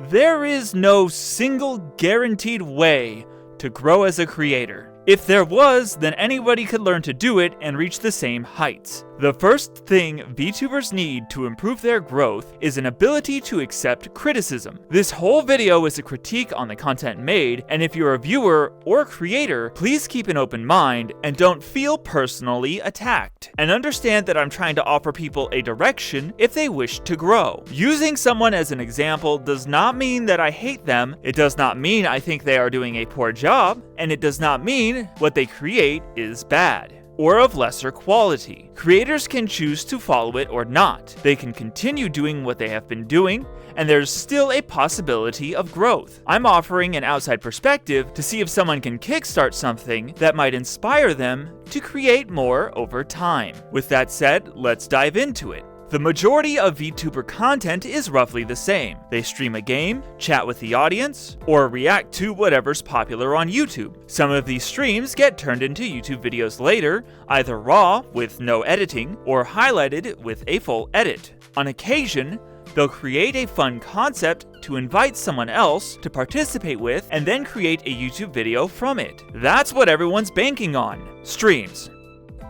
There is no single guaranteed way to grow as a creator. If there was, then anybody could learn to do it and reach the same heights. The first thing VTubers need to improve their growth is an ability to accept criticism. This whole video is a critique on the content made, and if you're a viewer or creator, please keep an open mind and don't feel personally attacked. And understand that I'm trying to offer people a direction if they wish to grow. Using someone as an example does not mean that I hate them, it does not mean I think they are doing a poor job, and it does not mean what they create is bad or of lesser quality. Creators can choose to follow it or not. They can continue doing what they have been doing, and there's still a possibility of growth. I'm offering an outside perspective to see if someone can kickstart something that might inspire them to create more over time. With that said, let's dive into it. The majority of VTuber content is roughly the same. They stream a game, chat with the audience, or react to whatever's popular on YouTube. Some of these streams get turned into YouTube videos later, either raw with no editing, or highlighted with a full edit. On occasion, they'll create a fun concept to invite someone else to participate with, and then create a YouTube video from it. That's what everyone's banking on. Streams.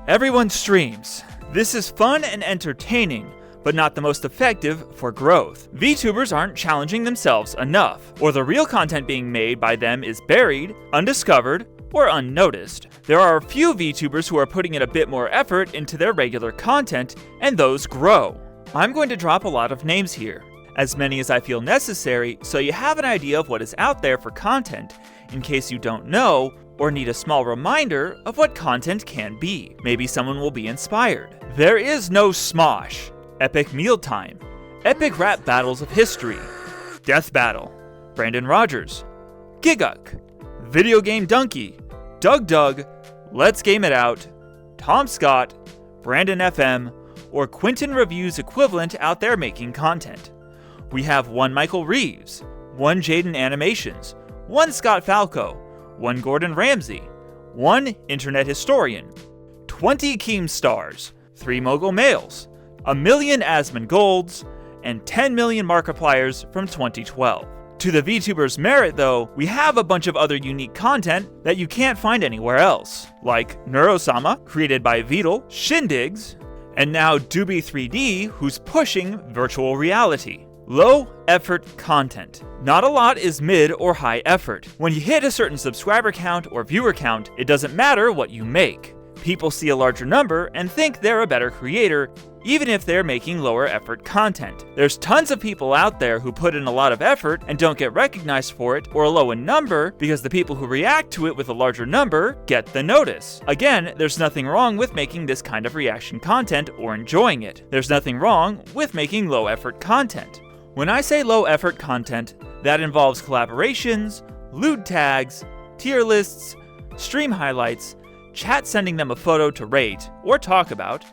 Everyone streams. This is fun and entertaining, but not the most effective for growth. VTubers aren't challenging themselves enough, or the real content being made by them is buried, undiscovered, or unnoticed. There are a few VTubers who are putting in a bit more effort into their regular content, and those grow. I'm going to drop a lot of names here, as many as I feel necessary, so you have an idea of what is out there for content, in case you don't know, or need a small reminder of what content can be. Maybe someone will be inspired. There is no Smosh, Epic Mealtime, Epic Rap Battles of History, Death Battle, Brandon Rogers, Giguk, Video Game Donkey, Doug, Let's Game It Out, Tom Scott, Brandon FM, or Quentin Review's equivalent out there making content. We have one Michael Reeves, one Jaden Animations, one Scott Falco, one Gordon Ramsay, one Internet Historian, 20 Keemstars, 3 Mogul Males, a million Asmon Golds, and 10 million Markipliers from 2012. To the VTubers' merit though, we have a bunch of other unique content that you can't find anywhere else, like Neurosama, created by Vital, Shindigs, and now Doobie3D, who's pushing virtual reality. Low effort content. Not a lot is mid or high effort. When you hit a certain subscriber count or viewer count, it doesn't matter what you make. People see a larger number and think they're a better creator, even if they're making lower effort content. There's tons of people out there who put in a lot of effort and don't get recognized for it, or low in number, because the people who react to it with a larger number get the notice. Again, there's nothing wrong with making this kind of reaction content or enjoying it. There's nothing wrong with making low effort content. When I say low effort content, that involves collaborations, lewd tags, tier lists, stream highlights, chat sending them a photo to rate or talk about,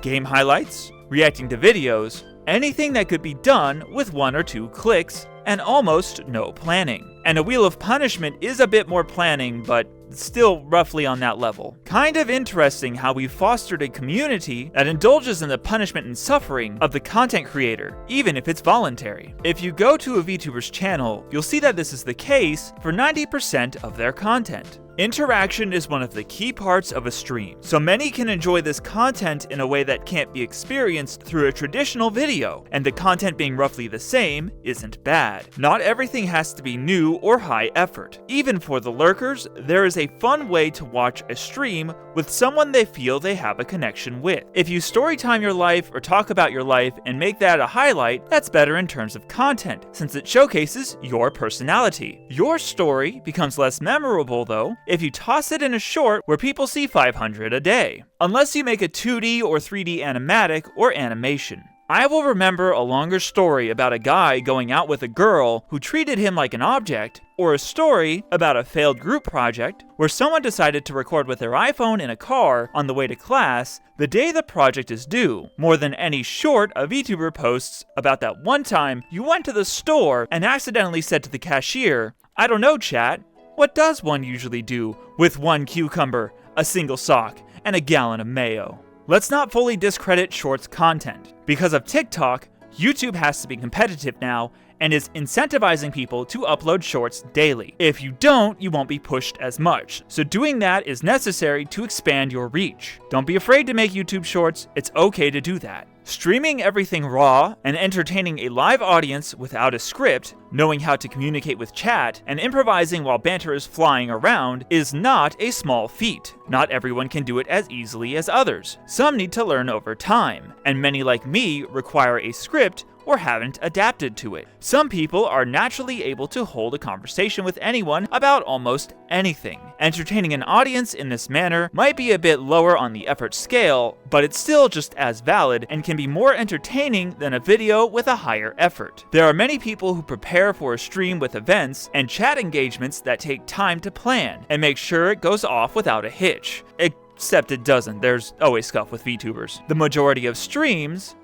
game highlights, reacting to videos, anything that could be done with 1 or 2 clicks, and almost no planning. And a Wheel of Punishment is a bit more planning, but still roughly on that level. Kind of interesting how we've fostered a community that indulges in the punishment and suffering of the content creator, even if it's voluntary. If you go to a VTuber's channel, you'll see that this is the case for 90% of their content. Interaction is one of the key parts of a stream, so many can enjoy this content in a way that can't be experienced through a traditional video, and the content being roughly the same isn't bad. Not everything has to be new or high effort. Even for the lurkers, there is a fun way to watch a stream with someone they feel they have a connection with. If you storytime your life or talk about your life and make that a highlight, that's better in terms of content, since it showcases your personality. Your story becomes less memorable though if you toss it in a short where people see 500 a day, unless you make a 2D or 3D animatic or animation. I will remember a longer story about a guy going out with a girl who treated him like an object, or a story about a failed group project where someone decided to record with their iPhone in a car on the way to class the day the project is due, more than any short a VTuber posts about that one time you went to the store and accidentally said to the cashier, "I don't know, chat, what does one usually do with 1 cucumber, a single sock, and a gallon of mayo?" Let's not fully discredit Shorts content. Because of TikTok, YouTube has to be competitive now, and is incentivizing people to upload shorts daily. If you don't, you won't be pushed as much. So doing that is necessary to expand your reach. Don't be afraid to make YouTube shorts, it's okay to do that. Streaming everything raw and entertaining a live audience without a script, knowing how to communicate with chat, and improvising while banter is flying around is not a small feat. Not everyone can do it as easily as others. Some need to learn over time, and many like me require a script or haven't adapted to it. Some people are naturally able to hold a conversation with anyone about almost anything. Entertaining an audience in this manner might be a bit lower on the effort scale, but it's still just as valid and can be more entertaining than a video with a higher effort. There are many people who prepare for a stream with events and chat engagements that take time to plan and make sure it goes off without a hitch. Except it doesn't, there's always scuff with VTubers. The majority of streams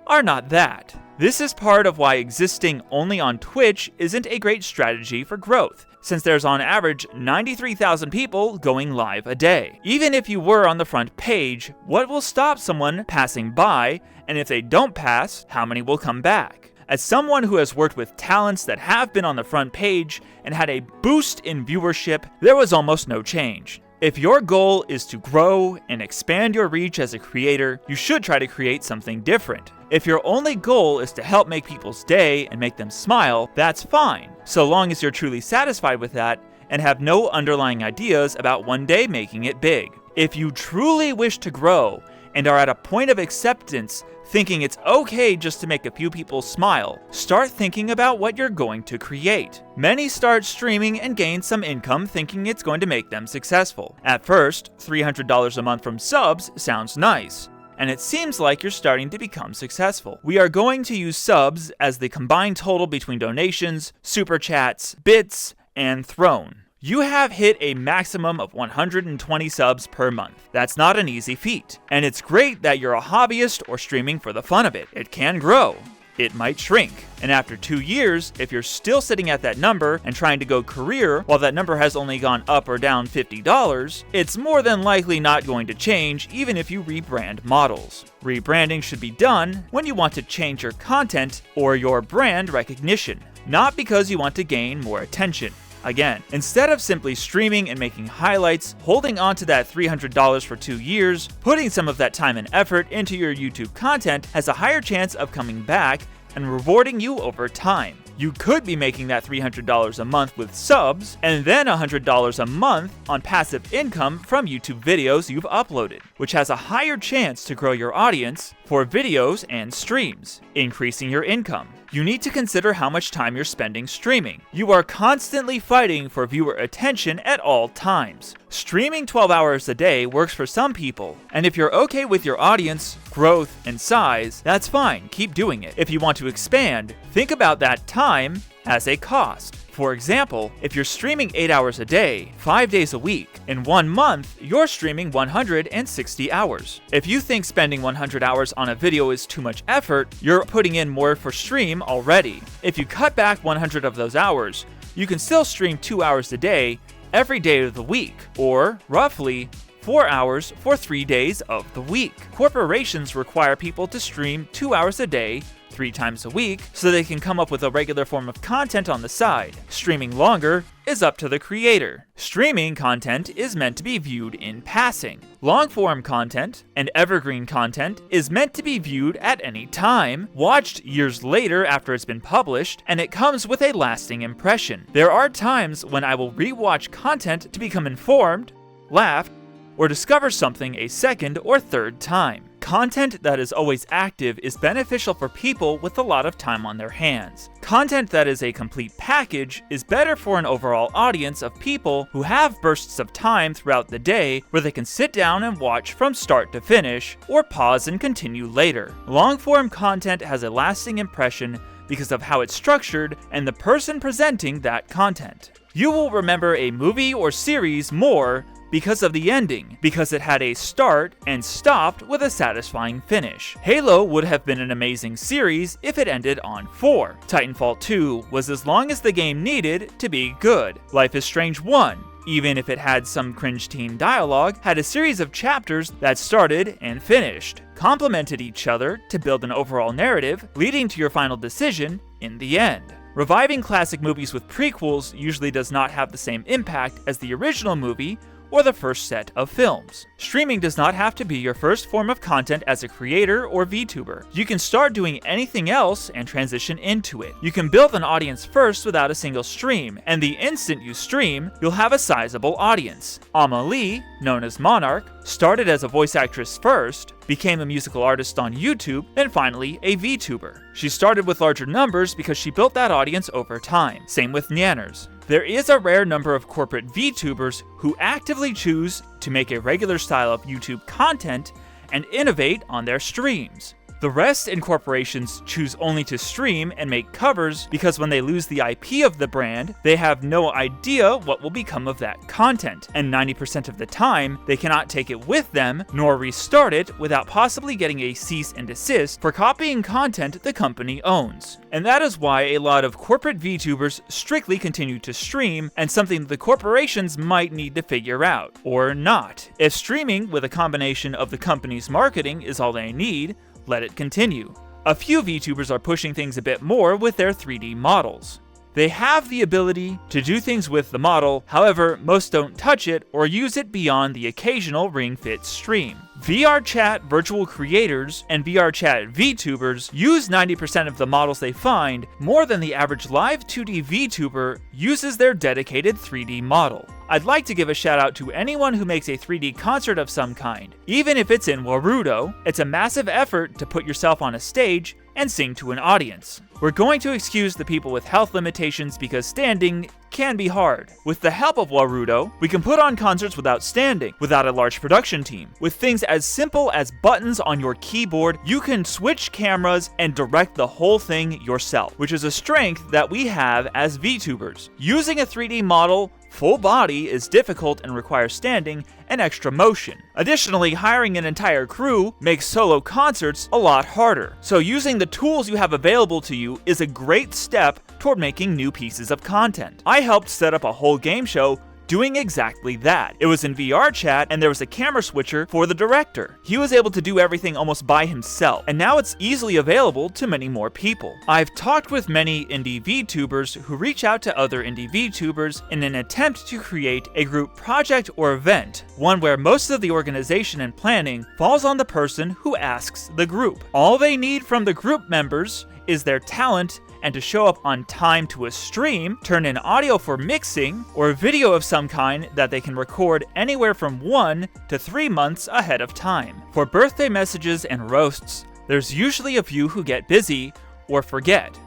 are not that. This is part of why existing only on Twitch isn't a great strategy for growth, since there's on average 93,000 people going live a day. Even if you were on the front page, what will stop someone passing by, and if they don't pass, how many will come back? As someone who has worked with talents that have been on the front page and had a boost in viewership, there was almost no change. If your goal is to grow and expand your reach as a creator, you should try to create something different. If your only goal is to help make people's day and make them smile, that's fine, so long as you're truly satisfied with that and have no underlying ideas about one day making it big. If you truly wish to grow and are at a point of acceptance, thinking it's okay just to make a few people smile, start thinking about what you're going to create. Many start streaming and gain some income thinking it's going to make them successful. At first, $300 a month from subs sounds nice, and it seems like you're starting to become successful. We are going to use subs as the combined total between donations, super chats, bits, and Throne. You have hit a maximum of 120 subs per month. That's not an easy feat. And it's great that you're a hobbyist or streaming for the fun of it. It can grow. It might shrink. And after 2 years, if you're still sitting at that number and trying to go career while that number has only gone up or down $50, it's more than likely not going to change even if you rebrand models. Rebranding should be done when you want to change your content or your brand recognition, not because you want to gain more attention. Again, instead of simply streaming and making highlights, holding on to that $300 for 2 years, putting some of that time and effort into your YouTube content has a higher chance of coming back and rewarding you over time. You could be making that $300 a month with subs, and then $100 a month on passive income from YouTube videos you've uploaded, which has a higher chance to grow your audience for videos and streams, increasing your income. You need to consider how much time you're spending streaming. You are constantly fighting for viewer attention at all times. Streaming 12 hours a day works for some people, and if you're okay with your audience, growth, and size, that's fine, keep doing it. If you want to expand, think about that time as a cost. For example, if you're streaming 8 hours a day, 5 days a week, in 1 month, you're streaming 160 hours. If you think spending 100 hours on a video is too much effort, you're putting in more for stream already. If you cut back 100 of those hours, you can still stream 2 hours a day, every day of the week, or roughly 4 hours for 3 days of the week. Corporations require people to stream 2 hours a day, 3 times a week, so they can come up with a regular form of content on the side. Streaming longer is up to the creator. Streaming content is meant to be viewed in passing. Long-form content and evergreen content is meant to be viewed at any time, watched years later after it's been published, and it comes with a lasting impression. There are times when I will re-watch content to become informed, laugh, or discover something a second or third time. Content that is always active is beneficial for people with a lot of time on their hands. Content that is a complete package is better for an overall audience of people who have bursts of time throughout the day where they can sit down and watch from start to finish, or pause and continue later. Long-form content has a lasting impression because of how it's structured and the person presenting that content. You will remember a movie or series more because of the ending, because it had a start and stopped with a satisfying finish. Halo would have been an amazing series if it ended on 4. Titanfall 2 was as long as the game needed to be good. Life is Strange 1, even if it had some cringe teen dialogue, had a series of chapters that started and finished, complemented each other to build an overall narrative, leading to your final decision in the end. Reviving classic movies with prequels usually does not have the same impact as the original movie or the first set of films. Streaming does not have to be your first form of content as a creator or VTuber. You can start doing anything else and transition into it. You can build an audience first without a single stream, and the instant you stream, you'll have a sizable audience. Amelie, known as Monarch, started as a voice actress first, became a musical artist on YouTube, and finally a VTuber. She started with larger numbers because she built that audience over time. Same with Nyanners. There is a rare number of corporate VTubers who actively choose to make a regular style of YouTube content and innovate on their streams. The rest in corporations choose only to stream and make covers because when they lose the IP of the brand, they have no idea what will become of that content, and 90% of the time, they cannot take it with them nor restart it without possibly getting a cease and desist for copying content the company owns. And that is why a lot of corporate VTubers strictly continue to stream, and something the corporations might need to figure out, or not. If streaming with a combination of the company's marketing is all they need, let it continue. A few VTubers are pushing things a bit more with their 3D models. They have the ability to do things with the model, however, most don't touch it or use it beyond the occasional ring fit stream. VR chat virtual creators and VR chat VTubers use 90% of the models they find more than the average live 2D VTuber uses their dedicated 3D model. I'd like to give a shout out to anyone who makes a 3D concert of some kind. Even if it's in Warudo, it's a massive effort to put yourself on a stage and sing to an audience. We're going to excuse the people with health limitations because standing can be hard. With the help of Warudo, we can put on concerts without standing, without a large production team. With things as simple as buttons on your keyboard, you can switch cameras and direct the whole thing yourself, which is a strength that we have as VTubers. Using a 3D model full body is difficult and requires standing and extra motion. Additionally, hiring an entire crew makes solo concerts a lot harder. So using the tools you have available to you is a great step toward making new pieces of content. I helped set up a whole game show doing exactly that. It was in VR chat and there was a camera switcher for the director. He was able to do everything almost by himself, and now it's easily available to many more people. I've talked with many indie VTubers who reach out to other indie VTubers in an attempt to create a group project or event, one where most of the organization and planning falls on the person who asks the group. All they need from the group members is their talent and to show up on time to a stream, turn in audio for mixing, or video of some kind that they can record anywhere from 1 to 3 months ahead of time. For birthday messages and roasts, there's usually a few who get busy or forget.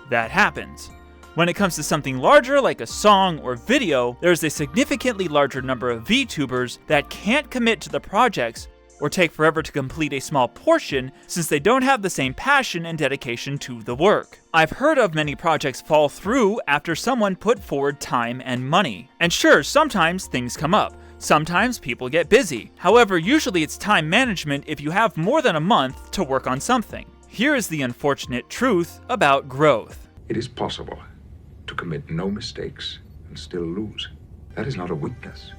That happens. When it comes to something larger like a song or video, there's a significantly larger number of VTubers that can't commit to the projects or take forever to complete a small portion since they don't have the same passion and dedication to the work. I've heard of many projects fall through after someone put forward time and money. And sure, sometimes things come up. Sometimes people get busy. However, usually it's time management if you have more than a month to work on something. Here is the unfortunate truth about growth. It is possible to commit no mistakes and still lose. That is not a weakness.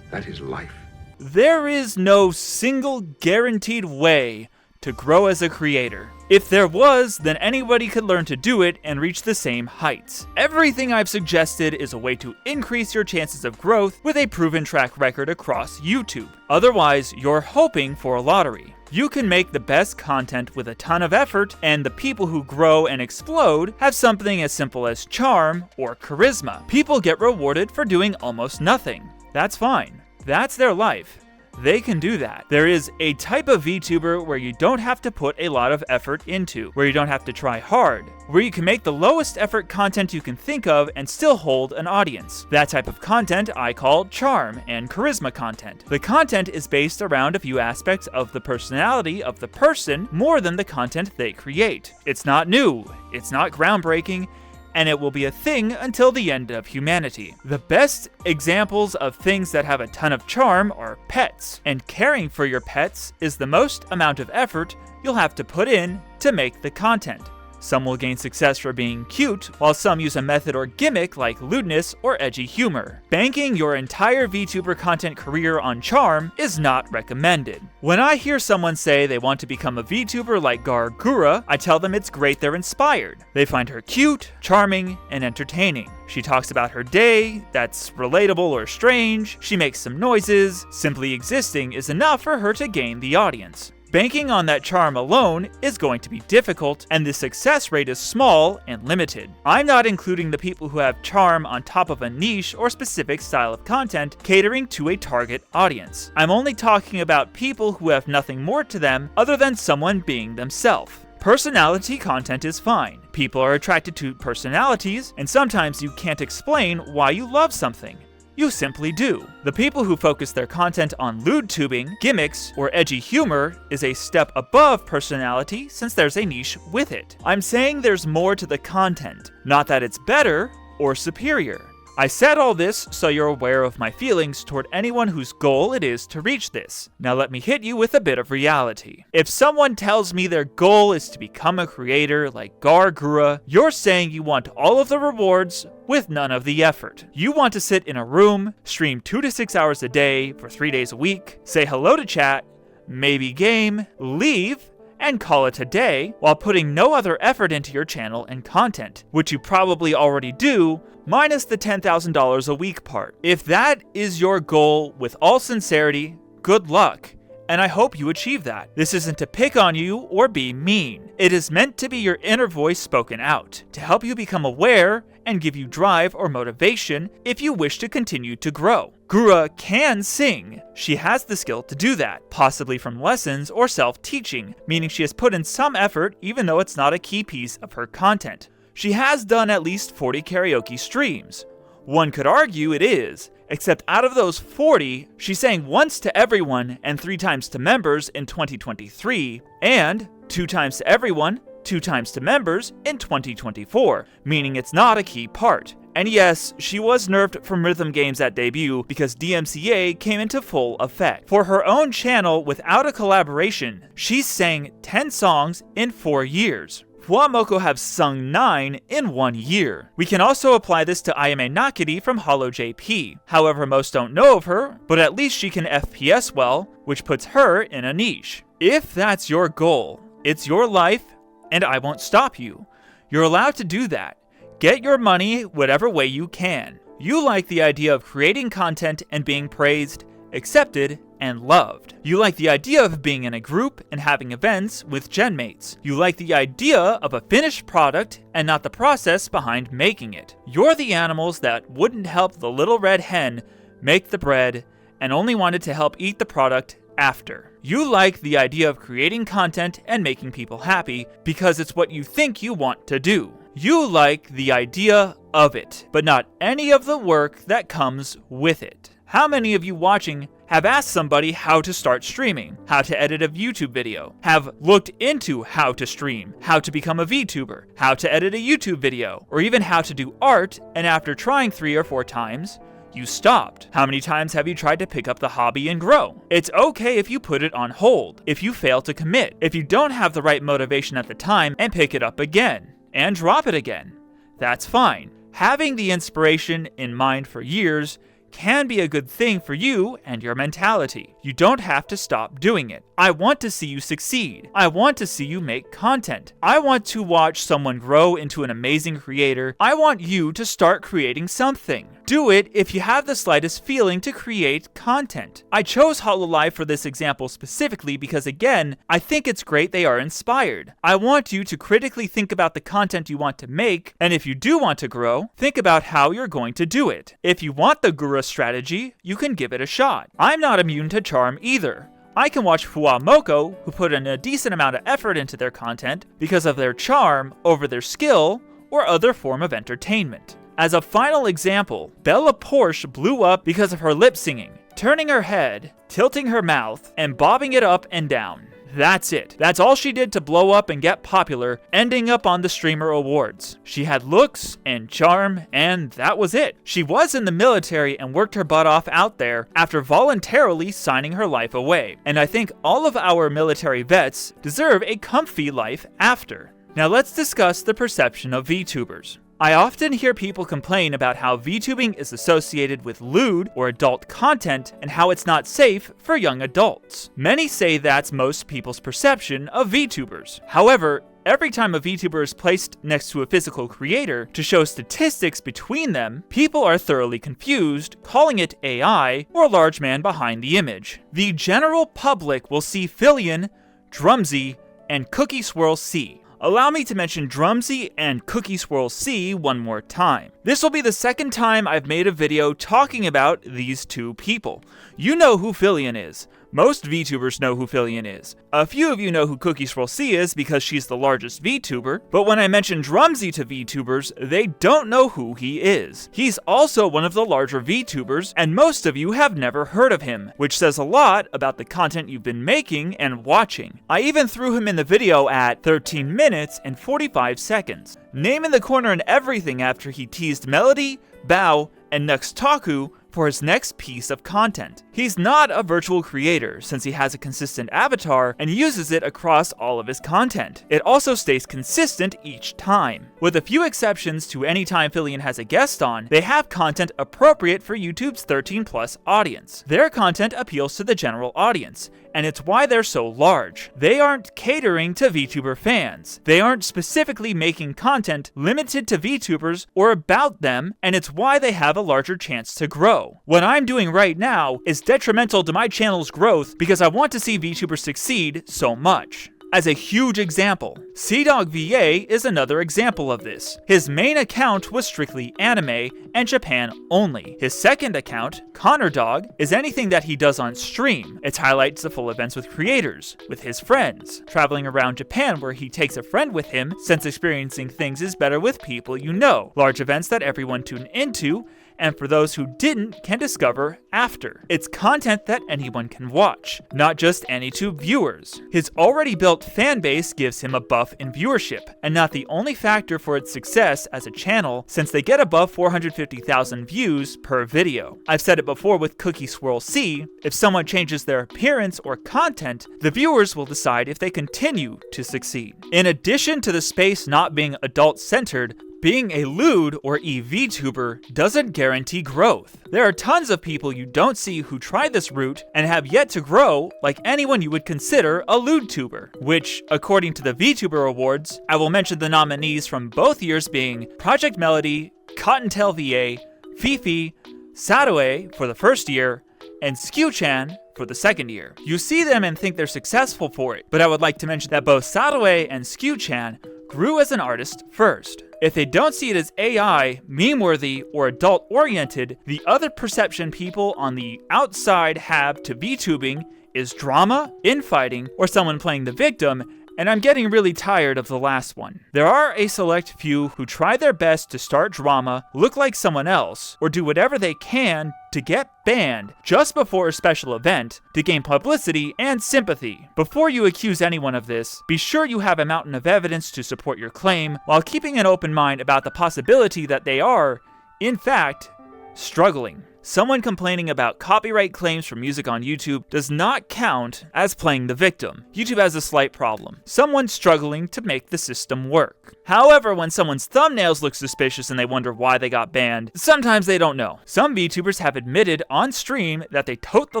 That is life. There is no single guaranteed way to grow as a creator. If there was, then anybody could learn to do it and reach the same heights. Everything I've suggested is a way to increase your chances of growth with a proven track record across YouTube. Otherwise, you're hoping for a lottery. You can make the best content with a ton of effort, and the people who grow and explode have something as simple as charm or charisma. People get rewarded for doing almost nothing. That's fine. That's their life. They can do that. There is a type of VTuber where you don't have to put a lot of effort into, where you don't have to try hard, where you can make the lowest effort content you can think of and still hold an audience. That type of content I call charm and charisma content. The content is based around a few aspects of the personality of the person more than the content they create. It's not new, it's not groundbreaking, and it will be a thing until the end of humanity. The best examples of things that have a ton of charm are pets, and caring for your pets is the most amount of effort you'll have to put in to make the content. Some will gain success for being cute, while some use a method or gimmick like lewdness or edgy humor. Banking your entire VTuber content career on charm is not recommended. When I hear someone say they want to become a VTuber like Gura, I tell them it's great they're inspired. They find her cute, charming, and entertaining. She talks about her day that's relatable or strange, she makes some noises. Simply existing is enough for her to gain the audience. Banking on that charm alone is going to be difficult, and the success rate is small and limited. I'm not including the people who have charm on top of a niche or specific style of content catering to a target audience. I'm only talking about people who have nothing more to them other than someone being themselves. Personality content is fine. People are attracted to personalities, and sometimes you can't explain why you love something. You simply do. The people who focus their content on lewd tubing, gimmicks, or edgy humor is a step above personality since there's a niche with it. I'm saying there's more to the content, not that it's better or superior. I said all this so you're aware of my feelings toward anyone whose goal it is to reach this. Now let me hit you with a bit of reality. If someone tells me their goal is to become a creator like Gura, you're saying you want all of the rewards with none of the effort. You want to sit in a room, stream 2 to 6 hours a day for 3 days a week, say hello to chat, maybe game, leave, and call it a day, while putting no other effort into your channel and content, which you probably already do, minus the $10,000 a week part. If that is your goal, with all sincerity, good luck, and I hope you achieve that. This isn't to pick on you or be mean. It is meant to be your inner voice spoken out, to help you become aware and give you drive or motivation if you wish to continue to grow. Gura can sing. She has the skill to do that, possibly from lessons or self-teaching, meaning she has put in some effort even though it's not a key piece of her content. She has done at least 40 karaoke streams. One could argue it is, except out of those 40, she sang once to everyone and 3 times to members in 2023, and 2 times to everyone, 2 times to members in 2024, meaning it's not a key part. And yes, she was nerfed from rhythm games at debut because DMCA came into full effect. For her own channel without a collaboration, she sang 10 songs in 4 years. Fuamoko have sung 9 in 1 year. We can also apply this to Ayame Nakiri from HoloJP. However, most don't know of her, but at least she can FPS well, which puts her in a niche. If that's your goal, it's your life, and I won't stop you. You're allowed to do that. Get your money whatever way you can. You like the idea of creating content and being praised, accepted, and loved. You like the idea of being in a group and having events with genmates. You like the idea of a finished product and not the process behind making it. You're the animals that wouldn't help the little red hen make the bread and only wanted to help eat the product after. You like the idea of creating content and making people happy because it's what you think you want to do. You like the idea of it, but not any of the work that comes with it. How many of you watching have asked somebody how to start streaming, how to edit a YouTube video, have looked into how to stream, how to become a VTuber, how to edit a YouTube video, or even how to do art, and after trying 3 or 4 times, you stopped? How many times have you tried to pick up the hobby and grow? It's okay if you put it on hold, if you fail to commit, if you don't have the right motivation at the time and pick it up again, and drop it again. That's fine. Having the inspiration in mind for years can be a good thing for you and your mentality. You don't have to stop doing it. I want to see you succeed. I want to see you make content. I want to watch someone grow into an amazing creator. I want you to start creating something. Do it if you have the slightest feeling to create content. I chose Hololive for this example specifically because, again, I think it's great they are inspired. I want you to critically think about the content you want to make, and if you do want to grow, think about how you're going to do it. If you want the Gura strategy, you can give it a shot. I'm not immune to charm either. I can watch Fuamoko, who put in a decent amount of effort into their content because of their charm over their skill or other form of entertainment. As a final example, Bella Porsche blew up because of her lip singing, turning her head, tilting her mouth, and bobbing it up and down. That's it. That's all she did to blow up and get popular, ending up on the Streamer Awards. She had looks and charm, and that was it. She was in the military and worked her butt off out there after voluntarily signing her life away. And I think all of our military vets deserve a comfy life after. Now let's discuss the perception of VTubers. I often hear people complain about how VTubing is associated with lewd or adult content and how it's not safe for young adults. Many say that's most people's perception of VTubers. However, every time a VTuber is placed next to a physical creator to show statistics between them, people are thoroughly confused, calling it AI or a large man behind the image. The general public will see Fillion, Drumsy, and Cookie Swirl C. Allow me to mention Drumsy and Cookie Swirl C one more time. This will be the second time I've made a video talking about these two people. You know who Fillion is. Most VTubers know who Fillion is. A few of you know who Cookie Swirl C is because she's the largest VTuber, but when I mention Drumsy to VTubers, they don't know who he is. He's also one of the larger VTubers, and most of you have never heard of him, which says a lot about the content you've been making and watching. I even threw him in the video at 13 minutes and 45 seconds. Name in the corner and everything after he teased Melody, Bao, and Nuxtaku for his next piece of content. He's not a virtual creator since he has a consistent avatar and uses it across all of his content. It also stays consistent each time. With a few exceptions to any time Fillion has a guest on, they have content appropriate for YouTube's 13+ audience. Their content appeals to the general audience, and it's why they're so large. They aren't catering to VTuber fans. They aren't specifically making content limited to VTubers or about them, and it's why they have a larger chance to grow. What I'm doing right now is detrimental to my channel's growth because I want to see VTubers succeed so much. As a huge example, CDogVA is another example of this. His main account was strictly anime and Japan only. His second account, ConnorDog, is anything that he does on stream. It highlights the full events with creators, with his friends, traveling around Japan where he takes a friend with him since experiencing things is better with people you know, large events that everyone tune into, and for those who didn't can discover after. It's content that anyone can watch, not just AnyTube viewers. His already built fan base gives him a buff in viewership, and not the only factor for its success as a channel since they get above 450,000 views per video. I've said it before with Cookie Swirl C, if someone changes their appearance or content, the viewers will decide if they continue to succeed. In addition to the space not being adult-centered, being a lewd or EVtuber doesn't guarantee growth. There are tons of people you don't see who try this route and have yet to grow like anyone you would consider a lewdtuber, which, according to the VTuber Awards, I will mention the nominees from both years being Project Melody, Cottontail VA, Fifi, Satoe for the first year, and Skew-chan for the second year. You see them and think they're successful for it, but I would like to mention that both Satoe and Skew-chan grew as an artist first. If they don't see it as AI, meme-worthy, or adult-oriented, the other perception people on the outside have to VTubing is drama, infighting, or someone playing the victim, and I'm getting really tired of the last one. There are a select few who try their best to start drama, look like someone else, or do whatever they can to get banned just before a special event to gain publicity and sympathy. Before you accuse anyone of this, be sure you have a mountain of evidence to support your claim while keeping an open mind about the possibility that they are, in fact, struggling. Someone complaining about copyright claims for music on YouTube does not count as playing the victim. YouTube has a slight problem. Someone struggling to make the system work. However, when someone's thumbnails look suspicious and they wonder why they got banned, sometimes they don't know. Some VTubers have admitted on stream that they tote the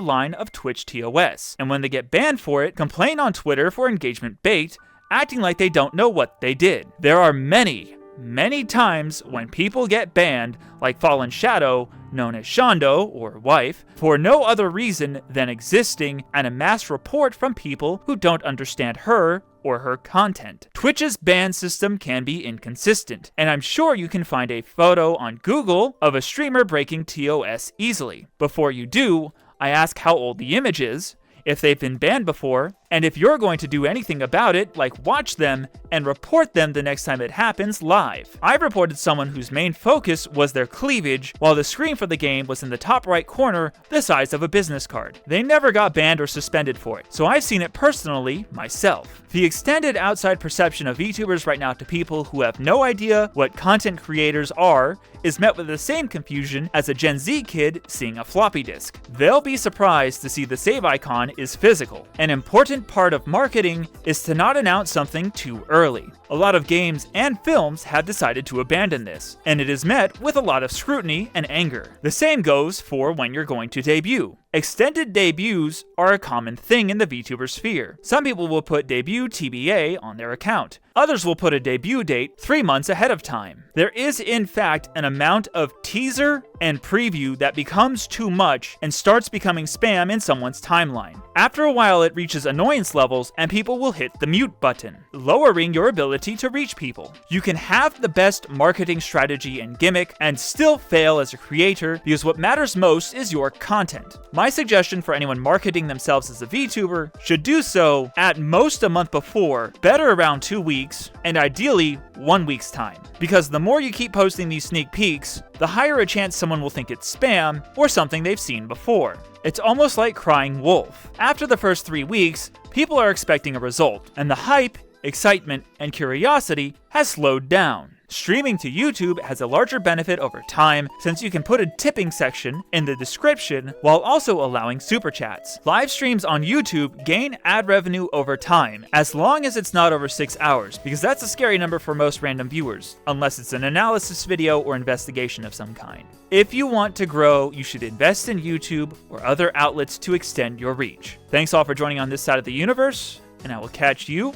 line of Twitch TOS, and when they get banned for it, complain on Twitter for engagement bait, acting like they don't know what they did. There are many times when people get banned, like Fallen Shadow, known as Shondo, or wife, for no other reason than existing and a mass report from people who don't understand her or her content. Twitch's ban system can be inconsistent, and I'm sure you can find a photo on Google of a streamer breaking TOS easily. Before you do, I ask how old the image is, if they've been banned before, and if you're going to do anything about it, like watch them and report them the next time it happens live. I've reported someone whose main focus was their cleavage, while the screen for the game was in the top right corner, the size of a business card. They never got banned or suspended for it, so I've seen it personally myself. The extended outside perception of VTubers right now to people who have no idea what content creators are is met with the same confusion as a Gen Z kid seeing a floppy disk. They'll be surprised to see the save icon is physical. An important important part of marketing is to not announce something too early. A lot of games and films have decided to abandon this, and it is met with a lot of scrutiny and anger. The same goes for when you're going to debut. Extended debuts are a common thing in the VTuber sphere. Some people will put debut TBA on their account. Others will put a debut date 3 months ahead of time. There is in fact an amount of teaser and preview that becomes too much and starts becoming spam in someone's timeline. After a while it reaches annoyance levels and people will hit the mute button, lowering your ability to reach people. You can have the best marketing strategy and gimmick and still fail as a creator because what matters most is your content. My suggestion for anyone marketing themselves as a VTuber should do so at most a month before, better around 2 weeks, and ideally 1 week's time. Because the more you keep posting these sneak peeks, the higher a chance someone will think it's spam or something they've seen before. It's almost like crying wolf. After the first 3 weeks, people are expecting a result, and the hype, excitement, and curiosity has slowed down. Streaming to YouTube has a larger benefit over time since you can put a tipping section in the description while also allowing super chats. Live streams on YouTube gain ad revenue over time, as long as it's not over 6 hours, because that's a scary number for most random viewers, unless it's an analysis video or investigation of some kind. If you want to grow, you should invest in YouTube or other outlets to extend your reach. Thanks all for joining on this side of the universe, and I will catch you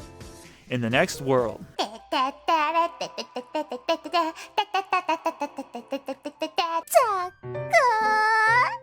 in the next world. Talk